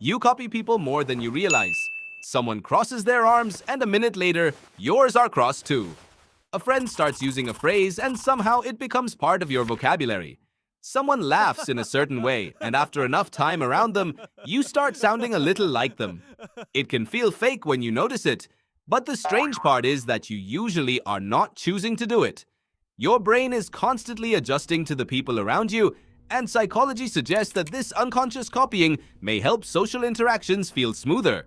You copy people more than you realize. Someone crosses their arms, and a minute later, yours are crossed too. A friend starts using a phrase, and somehow it becomes part of your vocabulary. Someone laughs in a certain way, and after enough time around them, you start sounding a little like them. It can feel fake when you notice it, but the strange part is that you usually are not choosing to do it. Your brain is constantly adjusting to the people around you, and psychology suggests that this unconscious copying may help social interactions feel smoother.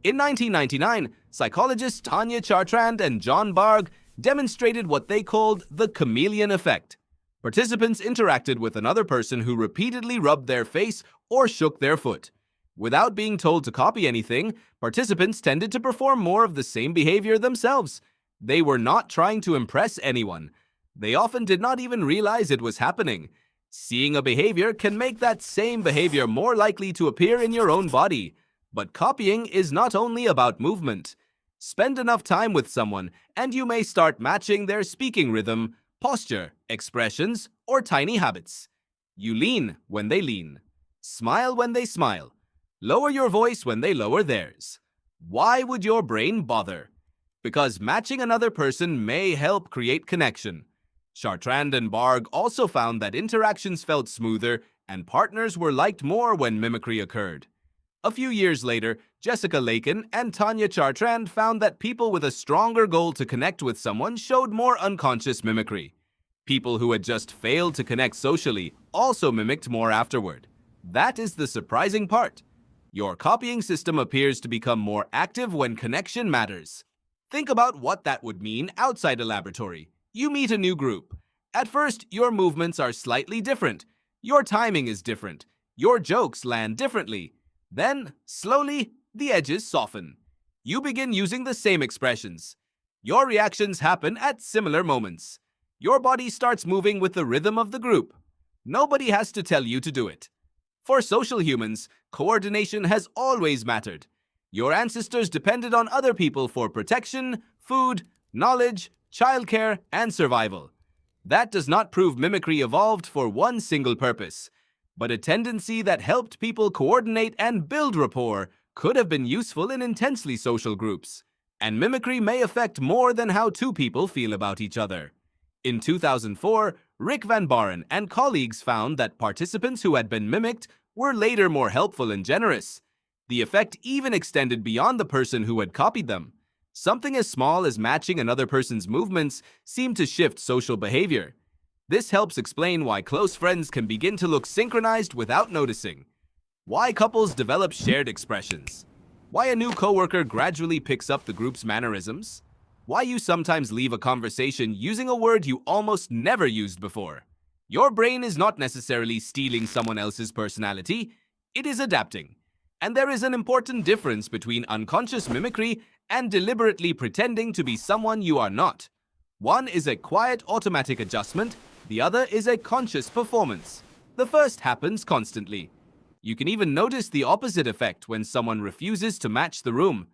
In 1999, psychologists Tanya Chartrand and John Bargh demonstrated what they called the Chameleon Effect. Participants interacted with another person who repeatedly rubbed their face or shook their foot. Without being told to copy anything, participants tended to perform more of the same behavior themselves. They were not trying to impress anyone. They often did not even realize it was happening. Seeing a behavior can make that same behavior more likely to appear in your own body. But copying is not only about movement. Spend enough time with someone, and you may start matching their speaking rhythm, posture, expressions, or tiny habits. You lean when they lean. Smile when they smile. Lower your voice when they lower theirs. Why would your brain bother? Because matching another person may help create connection. Chartrand and Bargh also found that interactions felt smoother and partners were liked more when mimicry occurred. A few years later, Jessica Lakin and Tanya Chartrand found that people with a stronger goal to connect with someone showed more unconscious mimicry. People who had just failed to connect socially also mimicked more afterward. That is the surprising part. Your copying system appears to become more active when connection matters. Think about what that would mean outside a laboratory. You meet a new group. At first, your movements are slightly different. Your timing is different. Your jokes land differently. Then, slowly, the edges soften. You begin using the same expressions. Your reactions happen at similar moments. Your body starts moving with the rhythm of the group. Nobody has to tell you to do it. For social humans, coordination has always mattered. Your ancestors depended on other people for protection, food, knowledge, childcare, and survival. That does not prove mimicry evolved for one single purpose, but a tendency that helped people coordinate and build rapport could have been useful in intensely social groups. And mimicry may affect more than how two people feel about each other. In 2004, Rick Van Baren and colleagues found that participants who had been mimicked were later more helpful and generous. The effect even extended beyond the person who had copied them. Something as small as matching another person's movements seemed to shift social behavior. This helps explain why close friends can begin to look synchronized without noticing. Why couples develop shared expressions. Why a new coworker gradually picks up the group's mannerisms. Why you sometimes leave a conversation using a word you almost never used before. Your brain is not necessarily stealing someone else's personality, it is adapting. And there is an important difference between unconscious mimicry and deliberately pretending to be someone you are not. One is a quiet automatic adjustment, the other is a conscious performance. The first happens constantly. You can even notice the opposite effect when someone refuses to match the room.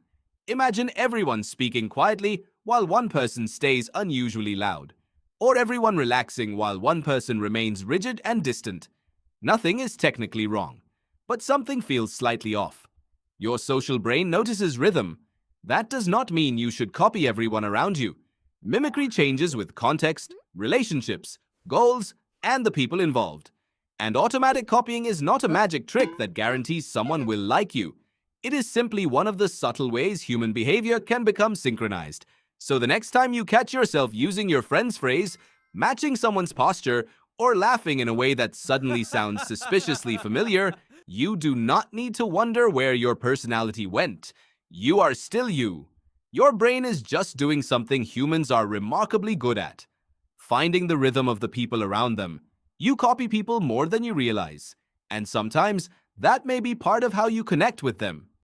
Imagine everyone speaking quietly while one person stays unusually loud, or everyone relaxing while one person remains rigid and distant. Nothing is technically wrong, but something feels slightly off. Your social brain notices rhythm. That does not mean you should copy everyone around you. Mimicry changes with context, relationships, goals, and the people involved. And automatic copying is not a magic trick that guarantees someone will like you. It is simply one of the subtle ways human behavior can become synchronized. So the next time you catch yourself using your friend's phrase, matching someone's posture, or laughing in a way that suddenly sounds suspiciously familiar, you do not need to wonder where your personality went. You are still you. Your brain is just doing something humans are remarkably good at: finding the rhythm of the people around them. You copy people more than you realize, and sometimes that may be part of how you connect with them.